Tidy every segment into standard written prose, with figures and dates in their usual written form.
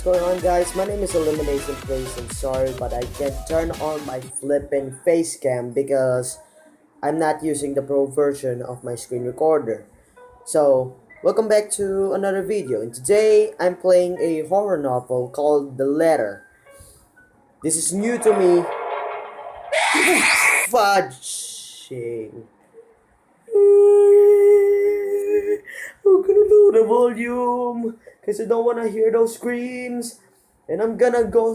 what's going on, guys? My name is Elimination Place. I'm sorry, but I can't turn on my flipping face cam because I'm not using the pro version of my screen recorder. So, welcome back to another video. And today, I'm playing a horror novel called The Letter. This is new to me. Fudging. I'm gonna lower the volume because I don't want to hear those screams. And I'm gonna go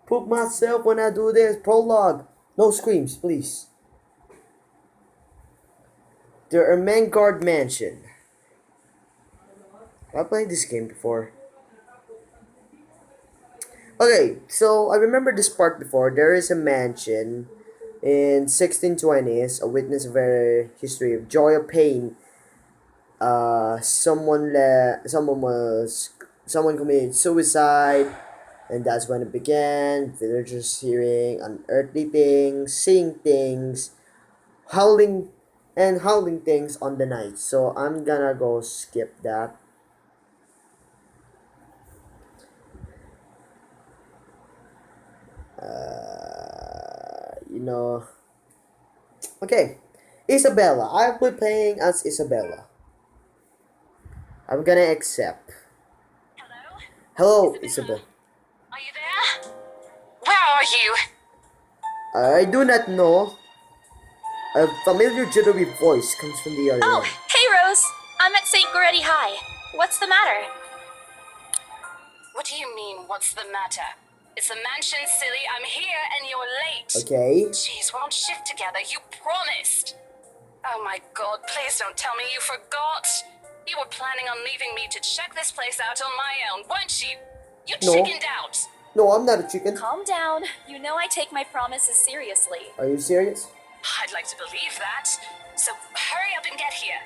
poop myself when I do this. Prologue. No screams, please. The Ermengarde Mansion. I played this game before. Okay, so I remember this part before. There is a mansion in 1620s, a witness of a history of joy or pain. Someone committed suicide, and that's when it began. Villagers hearing unearthly things, seeing things, howling things on the night. So I'm gonna go skip that. You know. Okay, Isabella. I'll be playing as Isabella. I'm gonna accept. Hello? Hello, Isabella. Are you there? Where are you? I do not know. A familiar jittery voice comes from the other Oh, end. hey Rose. I'm at St. Goretti High. What's the matter? What do you mean, what's the matter? It's the mansion, silly. I'm here and you're late. Okay. Jeez, we're on shift together. You promised. Oh my god, please don't tell me you forgot. You were planning on leaving me to check this place out on my own, weren't you? You No. chickened out. No, I'm not a chicken. Calm down. You know I take my promises seriously. Are you serious? I'd like to believe that. So hurry up and get here.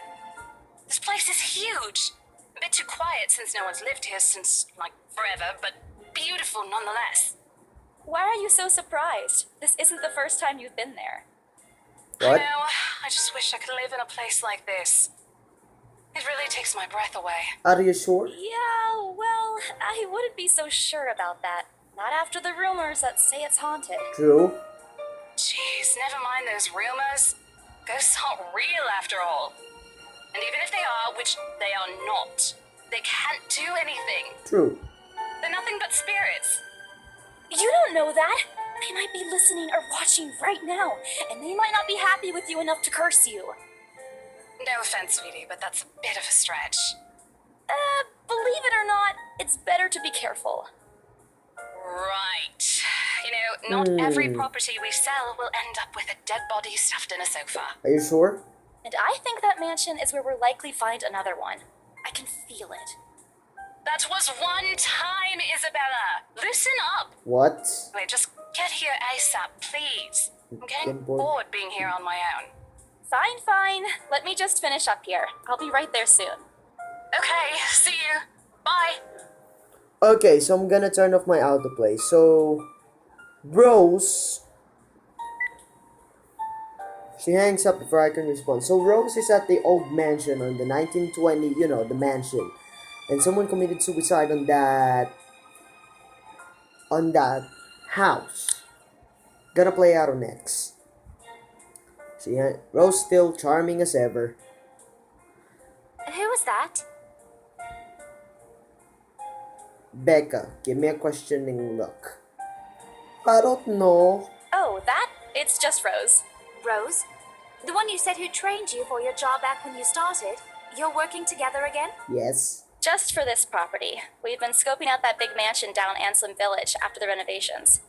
This place is huge. A bit too quiet since no one's lived here since, like, forever, but beautiful nonetheless. Why are you so surprised? This isn't the first time you've been there. What? I know. I just wish I could live in a place like this. It really takes my breath away. Are you sure? Yeah, well, I wouldn't be so sure about that. Not after the rumors that say it's haunted. True. Jeez, never mind those rumors. Ghosts aren't real after all. And even if they are, which they are not, they can't do anything. True. They're nothing but spirits. You don't know that. They might be listening or watching right now, and they might not be happy with you enough to curse you. No offense, sweetie, but that's a bit of a stretch. Believe it or not, it's better to be careful. Right. You know, not every property we sell will end up with a dead body stuffed in a sofa. Are you sure? And I think that mansion is where we'll likely find another one. I can feel it. That was one time, Isabella. Listen up. What? Wait, just get here ASAP, please. I'm getting Get bored. bored being here on my own. Fine, fine. Let me just finish up here. I'll be right there soon. Okay, see you. Bye. Okay, so I'm gonna turn off my autoplay. So, Rose. She hangs up before I can respond. So Rose is at the old mansion on the 1920, you know, the mansion. And someone committed suicide on that house. Gonna play out next. Rose still charming as ever. Who was that? Becca, give me a questioning look. I don't know. Oh, that? It's just Rose. Rose? The one you said who trained you for your job back when you started? You're working together again? Yes. Just for this property. We've been scoping out that big mansion down Anselm Village after the renovations.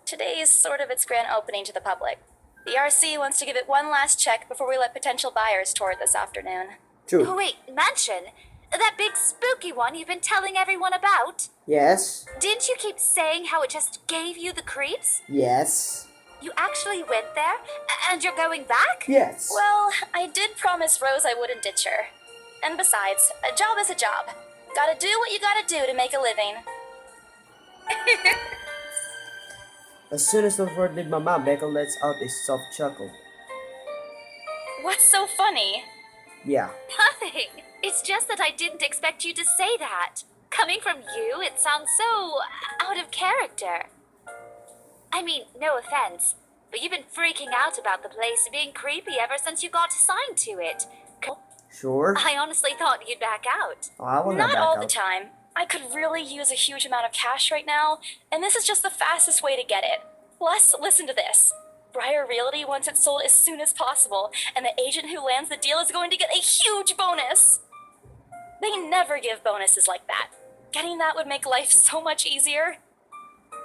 Today's sort of its grand opening to the public. The RC wants to give it one last check before we let potential buyers tour it this afternoon. True. Oh, wait, mansion? That big spooky one you've been telling everyone about? Yes. Didn't you keep saying how it just gave you the creeps? Yes. You actually went there? And you're going back? Yes. Well, I did promise Rose I wouldn't ditch her. And besides, a job is a job. Gotta do what you gotta do to make a living. As soon as the word leaves my mouth, Becca lets out a soft chuckle. What's so funny? Yeah. Nothing. It's just that I didn't expect you to say that. Coming from you, it sounds so out of character. I mean, no offense, but you've been freaking out about the place being creepy ever since you got assigned to it. Sure. I honestly thought you'd back out. Oh, I will not Not back all the out. time. I could really use a huge amount of cash right now, and this is just the fastest way to get it. Plus, listen to this. Briar Realty wants it sold as soon as possible, and the agent who lands the deal is going to get a huge bonus. They never give bonuses like that. Getting that would make life so much easier.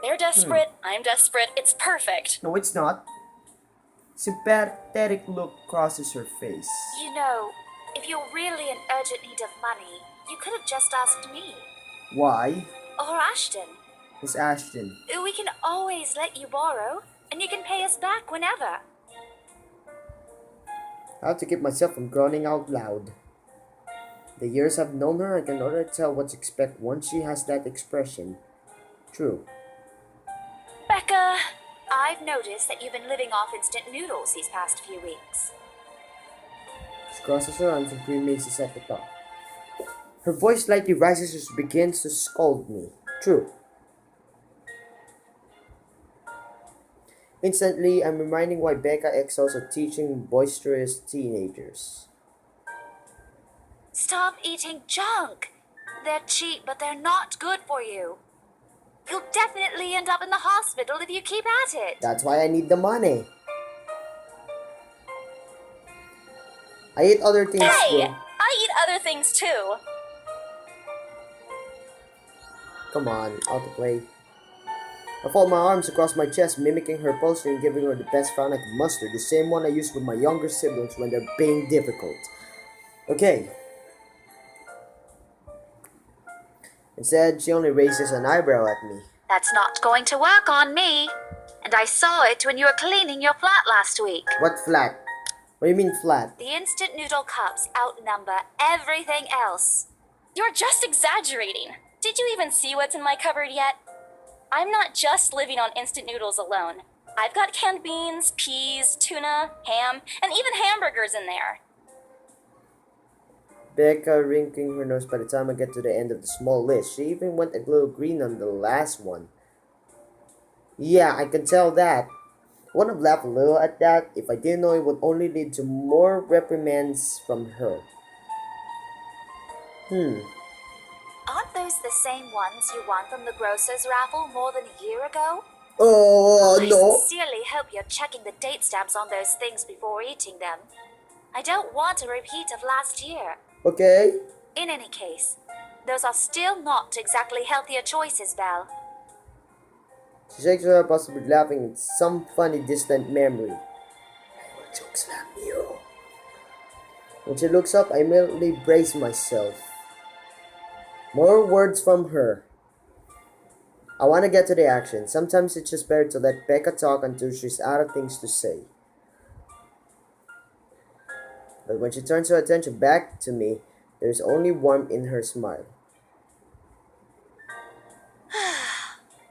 They're desperate, I'm desperate, it's perfect. No, it's not. Sympathetic look crosses her face. You know, if you're really in urgent need of money, you could have just asked me. Why? Or Ashton. Miss Ashton. We can always let you borrow, and you can pay us back whenever. I have to keep myself from groaning out loud. The years I've known her, I can already tell what to expect once she has that expression. True. Becca! I've noticed that you've been living off instant noodles these past few weeks. She crosses her arms and grimaces at the top. Her voice slightly rises as she begins to scold me. True. Instantly, I'm reminding why Becca excels at teaching boisterous teenagers. Stop eating junk! They're cheap, but they're not good for you. You'll definitely end up in the hospital if you keep at it. That's why I need the money. I eat other things Hey! too. I eat other things too. Come on, autoplay. I fold my arms across my chest, mimicking her posture and giving her the best frown I could muster, the same one I use with my younger siblings when they're being difficult. Okay. Instead, she only raises an eyebrow at me. That's not going to work on me. And I saw it when you were cleaning your flat last week. What flat? What do you mean flat? The instant noodle cups outnumber everything else. You're just exaggerating. Did you even see what's in my cupboard yet? I'm not just living on instant noodles alone. I've got canned beans, peas, tuna, ham, and even hamburgers in there. Becca wrinkling her nose by the time I get to the end of the small list. She even went a little green on the last one. Yeah, I can tell that. I would have laughed a little at that if I didn't know it would only lead to more reprimands from her. Aren't those the same ones you won from the grocer's raffle more than a year ago? Oh, I no. sincerely hope you're checking the date stamps on those things before eating them. I don't want a repeat of last year. Okay. In any case, those are still not exactly healthier choices, Belle. She shakes her head, possibly laughing at some funny distant memory. I will chokeslam you. When she looks up, I immediately brace myself. More words from her. I want to get to the action. Sometimes it's just better to let Becca talk until she's out of things to say. But when she turns her attention back to me, there's only warmth in her smile.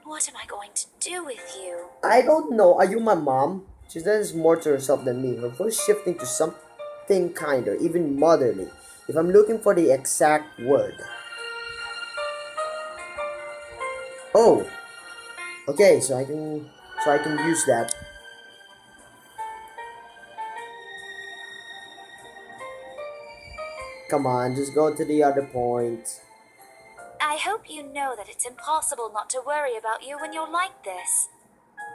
What am I going to do with you? I don't know. Are you my mom? She says more to herself than me, her voice shifting to something kinder, even motherly, if I'm looking for the exact word. Oh, okay, so I can use that. Come on, just go to the other point. I hope you know that it's impossible not to worry about you when you're like this.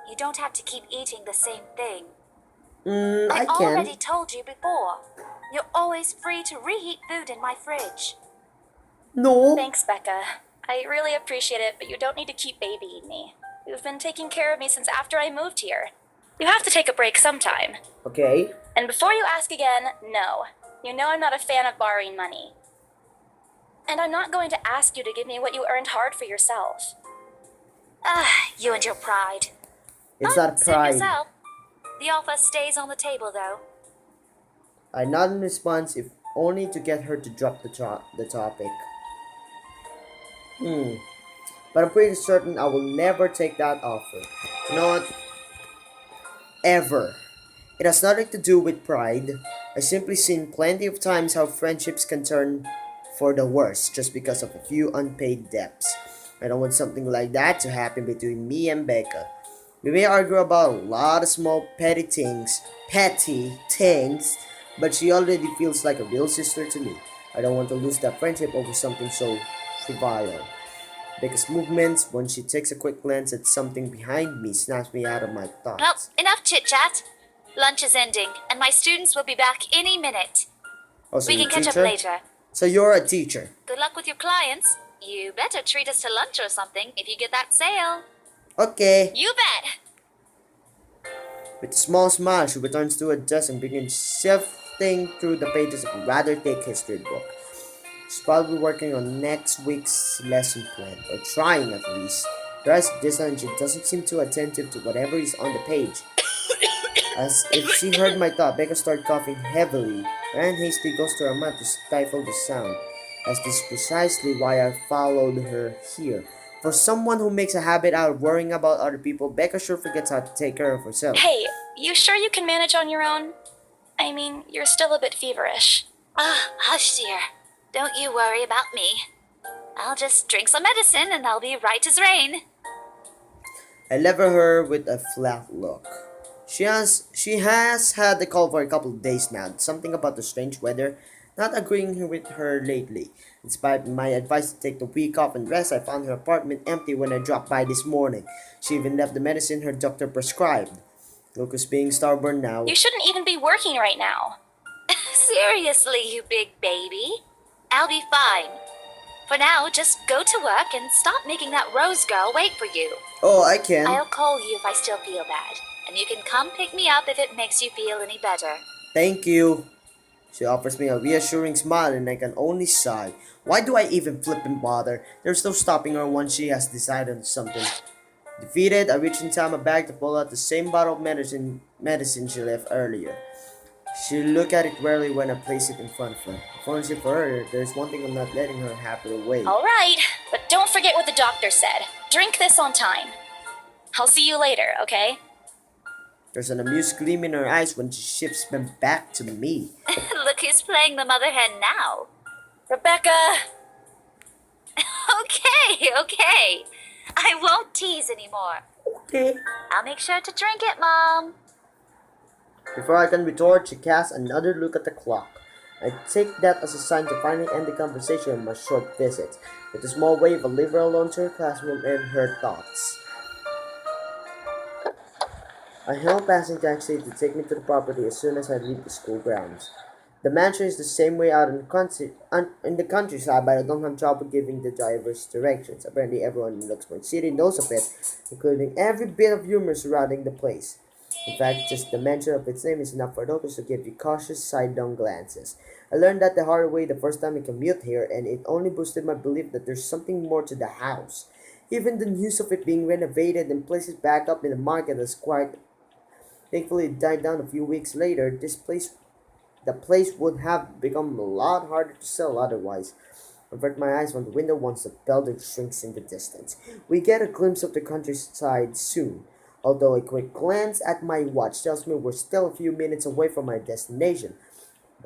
You don't have to keep eating the same thing. I I can. already told you before. You're always free to reheat food in my fridge. No. Thanks, Becca. I really appreciate it, but you don't need to keep babying me. You've been taking care of me since after I moved here. You have to take a break sometime. Okay. And before you ask again, no. You know I'm not a fan of borrowing money. And I'm not going to ask you to give me what you earned hard for yourself. You and your pride. It's Oh, not suit pride. yourself. The offer stays on the table, though. I nod in response, if only to get her to drop the topic. But I'm pretty certain I will never take that offer. Not ever. It has nothing to do with pride. I've simply seen plenty of times how friendships can turn for the worst just because of a few unpaid debts. I don't want something like that to happen between me and Becca. We may argue about a lot of small petty things, but she already feels like a real sister to me. I don't want to lose that friendship over something so trivial. Becca's movements, when she takes a quick glance at something behind me, snaps me out of my Well, thoughts. enough chit chat. Lunch is ending, and my students will be back any minute. Also, We you're can a catch up teacher? later. So you're a teacher. Good luck with your clients. You better treat us to lunch or something if you get that sale. Okay. You bet. With a small smile, she returns to her desk and begins sifting through the pages of a rather thick history book. She's probably working on next week's lesson plan, or trying at least. Her eyes distant and she doesn't seem too attentive to whatever is on the page. As if she heard my thought, Becca started coughing heavily. Ran hastily goes to her mouth to stifle the sound, as this is precisely why I followed her here. For someone who makes a habit out of worrying about other people, Becca sure forgets how to take care of herself. Hey, you sure you can manage on your own? I mean, you're still a bit feverish. Hush, dear. Don't you worry about me. I'll just drink some medicine and I'll be right as rain. I lever her with a flat look. She has had the cold for a couple of days now. Something about the strange weather not agreeing with her lately. Despite my advice to take the week off and rest, I found her apartment empty when I dropped by this morning. She even left the medicine her doctor prescribed. Lucas being stubborn now. You shouldn't even be working right now. Seriously, you big baby. I'll be fine. For now, just go to work and stop making that Rose girl wait for you. Oh, I can. I'll call you if I still feel bad, and you can come pick me up if it makes you feel any better. Thank you. She offers me a reassuring smile and I can only sigh. Why do I even flip and bother? There's no stopping her once she has decided on something. Defeated, I reach into my bag to pull out the same bottle of medicine she left earlier. She look at it warily when I place it in front of her. Fortunately for her, there's one thing I'm not letting her happily away. All right, but don't forget what the doctor said. Drink this on time. I'll see you later, okay? There's an amused gleam in her eyes when she shifts them back to me. Look who's playing the mother hen now. Rebecca! Okay. I won't tease anymore. Okay. I'll make sure to drink it, Mom. Before I can retort, she casts another look at the clock. I take that as a sign to finally end the conversation of my short visit. With a small wave, I leave her alone to her classroom and her thoughts. I hail a passing taxi to take me to the property as soon as I leave the school grounds. The mansion is the same way out in the countryside, but I don't have trouble giving the drivers directions. Apparently, everyone in Luxembourg City knows of it, including every bit of humor surrounding the place. In fact, just the mention of its name is enough for locals to give you cautious side-down glances. I learned that the hard way the first time I commute here, and it only boosted my belief that there's something more to the house. Even the news of it being renovated and places back up in the market has quite thankfully it died down a few weeks later. The place would have become a lot harder to sell otherwise. I avert my eyes from the window once the building shrinks in the distance. We get a glimpse of the countryside soon, although a quick glance at my watch tells me we're still a few minutes away from my destination.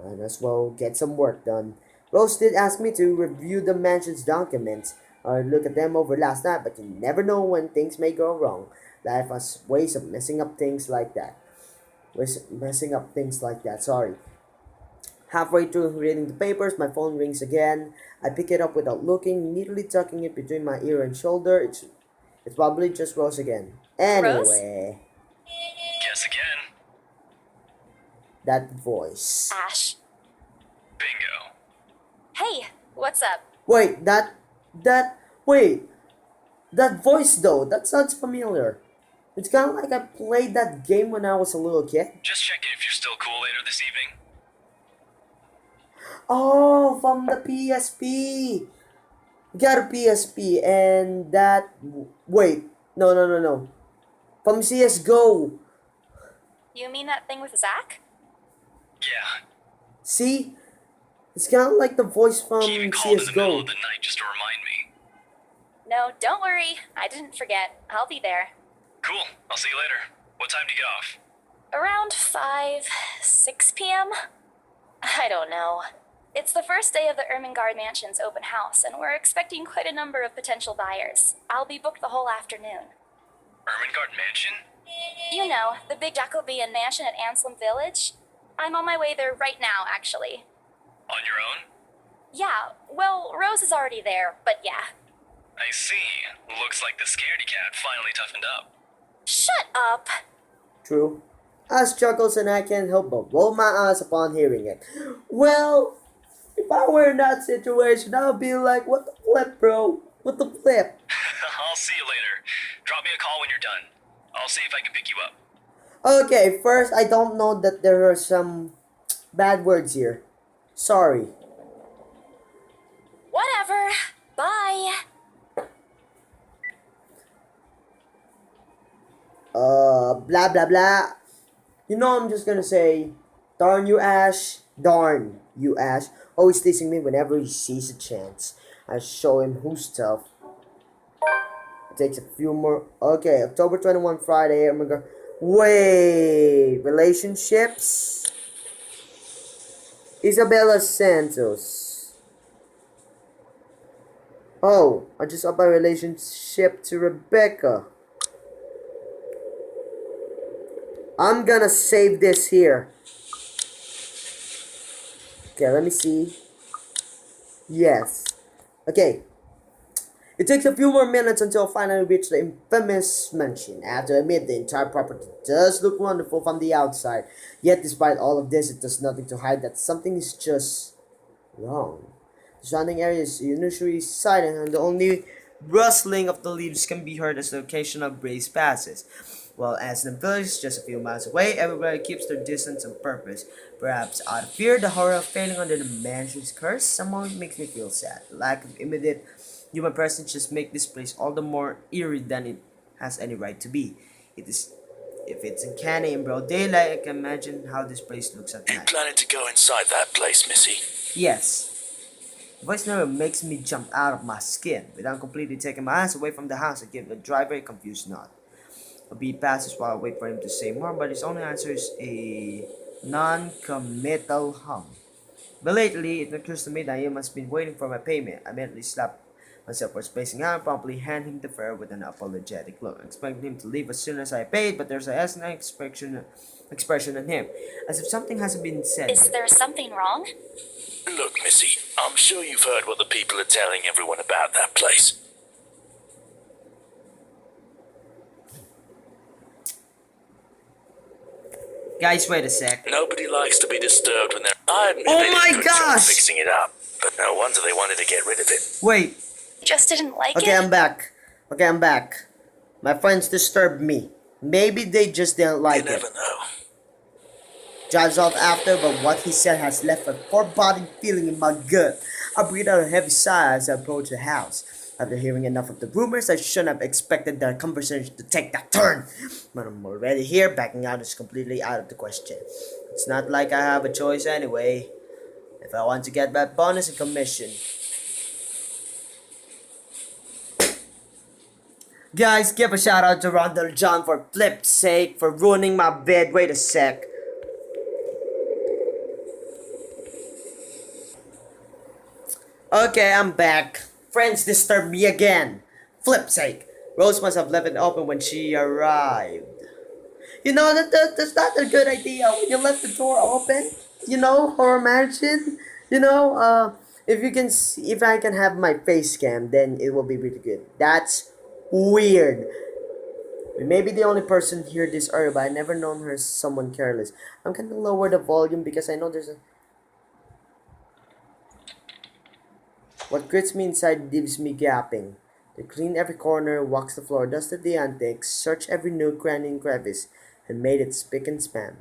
Might as well get some work done. Rose did ask me to review the mansion's documents. I looked at them over last night, but you never know when things may go wrong. Life has ways of messing up things like that. Sorry. Halfway through reading the papers, my phone rings again. I pick it up without looking, neatly tucking it between my ear and shoulder. It's probably just Rose again. Anyway, Guess again. that voice. Ash. Bingo. Hey, what's up? Wait, that voice though, that sounds familiar. It's kind of like I played that game when I was a little kid. Just checking if you're still cool later this evening. Oh, from the PSP. Got a PSP and that. Wait, no. From CS:GO. You mean that thing with Zach? Yeah. See, it's kind of like the voice from He even called in the middle CS:GO. of the night just to remind me. No, don't worry. I didn't forget. I'll be there. Cool. I'll see you later. What time do you get off? Around 6 p.m.? I don't know. It's the first day of the Ermengarde Mansion's open house, and we're expecting quite a number of potential buyers. I'll be booked the whole afternoon. Ermengarde Mansion? You know, the big Jacobean mansion at Anselm Village? I'm on my way there right now, actually. On your own? Yeah, well, Rose is already there, but yeah. I see. Looks like the scaredy cat finally toughened up. Shut up! True. As chuckles and I can't help but roll my eyes upon hearing it. Well, if I were in that situation, I would be like, what the flip, bro? What the flip? I'll see you later. Drop me a call when you're done. I'll see if I can pick you up. Okay, first, I don't know that there are some bad words here. Sorry. Whatever. Bye. Blah blah blah. You know, I'm just gonna say, darn you, Ash. Darn you, Ash. Always teasing me whenever he sees a chance. I show him who's tough. It takes a few more. Okay, October 21, Friday. Oh my god. Wait, relationships? Isabella Santos. Oh, I just upped my relationship to Rebecca. I'm gonna save this here. Okay, let me see. Yes. Okay. It takes a few more minutes until I finally reach the infamous mansion. I have to admit, the entire property does look wonderful from the outside. Yet, despite all of this, it does nothing to hide that something is just wrong. The surrounding area is unusually silent, and the only rustling of the leaves can be heard as the occasional breeze passes. While as the village just a few miles away, everybody keeps their distance on purpose. Perhaps out of fear, the horror of failing under the mansion's curse somehow makes me feel sad. The lack of immediate human presence just makes this place all the more eerie than it has any right to be. It is, if it's uncanny in broad daylight, I can imagine how this place looks at You night. planning to go inside that place, Missy? Yes. The voice never makes me jump out of my skin. Without completely taking my eyes away from the house, I give the driver a confused nod. A beat passes while I wait for him to say more, but his only answer is a non-committal hum. But lately, it occurs to me that he must be waiting for my payment. I immediately slap myself for spacing out and promptly hand him the fare with an apologetic look. I expect him to leave as soon as I paid, but there's a hesitant expression on him, as if something hasn't been said. Is there something wrong? Look, Missy, I'm sure you've heard what the people are telling everyone about that place. Guys, wait a sec. Nobody likes to be disturbed when they're... I admit Oh they did my a good job gosh! fixing it up, but no wonder they wanted to get rid of it. Wait. Just didn't like Okay, it? I'm back. Okay, I'm back. My friends disturbed me. Maybe they just didn't like You it. never know. Drives off after, but what he said has left a foreboding feeling in my gut. I breathe out a heavy sigh as I approach the house. After hearing enough of the rumors, I shouldn't have expected their conversation to take that turn. But I'm already here, backing out is completely out of the question. It's not like I have a choice anyway. If I want to get that bonus and commission. Guys, give a shout out to Rondell John for flip's sake for ruining my bed. Wait a sec. Okay, I'm back. Friends disturbed me again. Flip's sake. Rose must have left it open when she arrived. You know, that's not a good idea. When you left the door open, you know, horror mansion, you know, if you can see, if I can have my face cam, then it will be really good. That's weird. Maybe the only person here this early, but I never known her as someone careless. I'm gonna lower the volume because I know there's a... What grits me inside leaves me gapping. They cleaned every corner, waxed the floor, dusted the antiques, searched every nook, cranny, and crevice, and made it spick and span.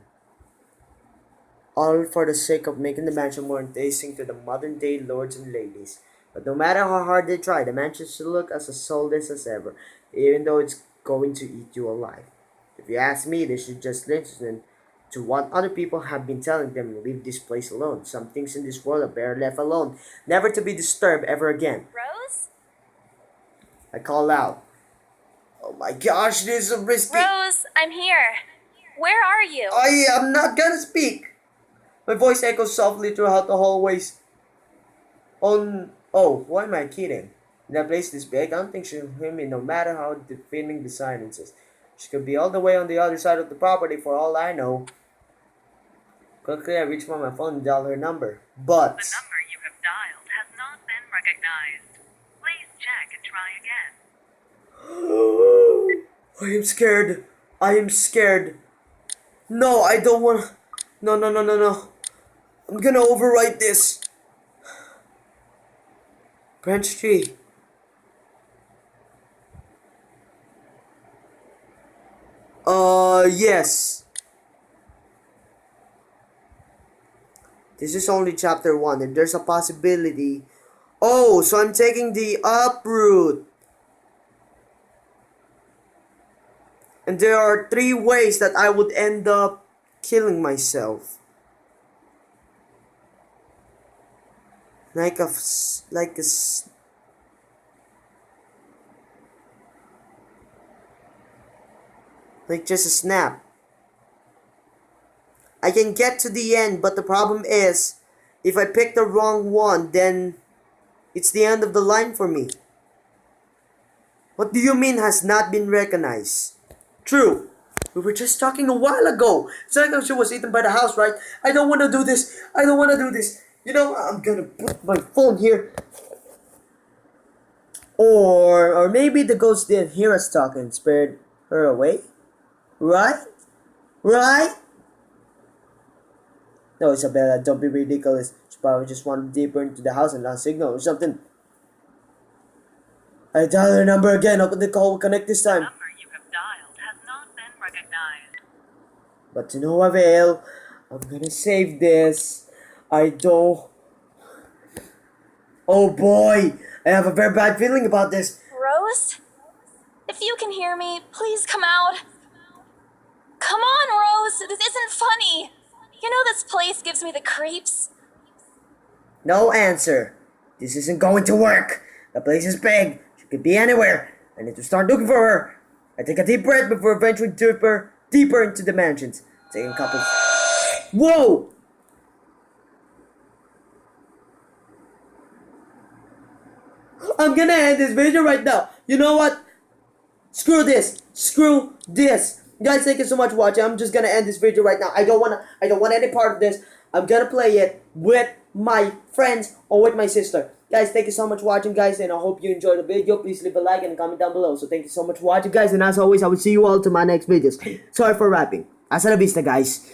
All for the sake of making the mansion more enticing to the modern-day lords and ladies. But no matter how hard they try, the mansion should look as soulless as ever, even though it's going to eat you alive. If you ask me, they should just listen to what other people have been telling them and leave this place alone. Some things in this world are better left alone, never to be disturbed ever again. Rose? I call out. Oh my gosh, this is risky. Rose, I'm here. Where are you? I am not gonna speak. My voice echoes softly throughout the hallways. Oh, why am I kidding? In a place this big, I don't think she'll hear me no matter how deafening the silence is. She could be all the way on the other side of the property for all I know. Quickly, I reach for my phone and dial her number. But The number you have dialed has not been recognized. Please check and try again. I am scared. I am scared. No, I don't want. No, no, no, no, no. I'm gonna overwrite this. Branch tree. Yes. This is only chapter 1, and there's a possibility. Oh, so I'm taking the uproot. And there are 3 ways that I would end up killing myself. Like just a snap. I can get to the end, but the problem is, if I pick the wrong one, then it's the end of the line for me. What do you mean has not been recognized? True. We were just talking a while ago. It's like she was eaten by the house, right? I don't want to do this. I don't want to do this. You know, I'm gonna put my phone here. Or maybe the ghost didn't hear us talking and spared her away. Right? Right? No, Isabella, don't be ridiculous. She probably just wanted deeper into the house and lost signal or something. I dial her number again, hoping the call will connect this time. The number you have dialed has not been recognized. But to no avail. I'm gonna save this. I don't... Oh boy! I have a very bad feeling about this. Rose? If you can hear me, please come out. Come on, Rose! This isn't funny! You know this place gives me the creeps. No answer. This isn't going to work. The place is big. She could be anywhere. I need to start looking for her. I take a deep breath before venturing deeper into the mansions. Taking a couple... Whoa! I'm gonna end this video right now. You know what? Screw this. Screw this. Guys, thank you so much for watching. I'm just gonna end this video right now. I don't want any part of this. I'm gonna play it with my friends or with my sister. Guys, thank you so much for watching, guys, and I hope you enjoyed the video. Please leave a like and a comment down below. So thank you so much for watching, guys, and as always, I will see you all to my next videos. Sorry for rapping. Hasta la vista, guys.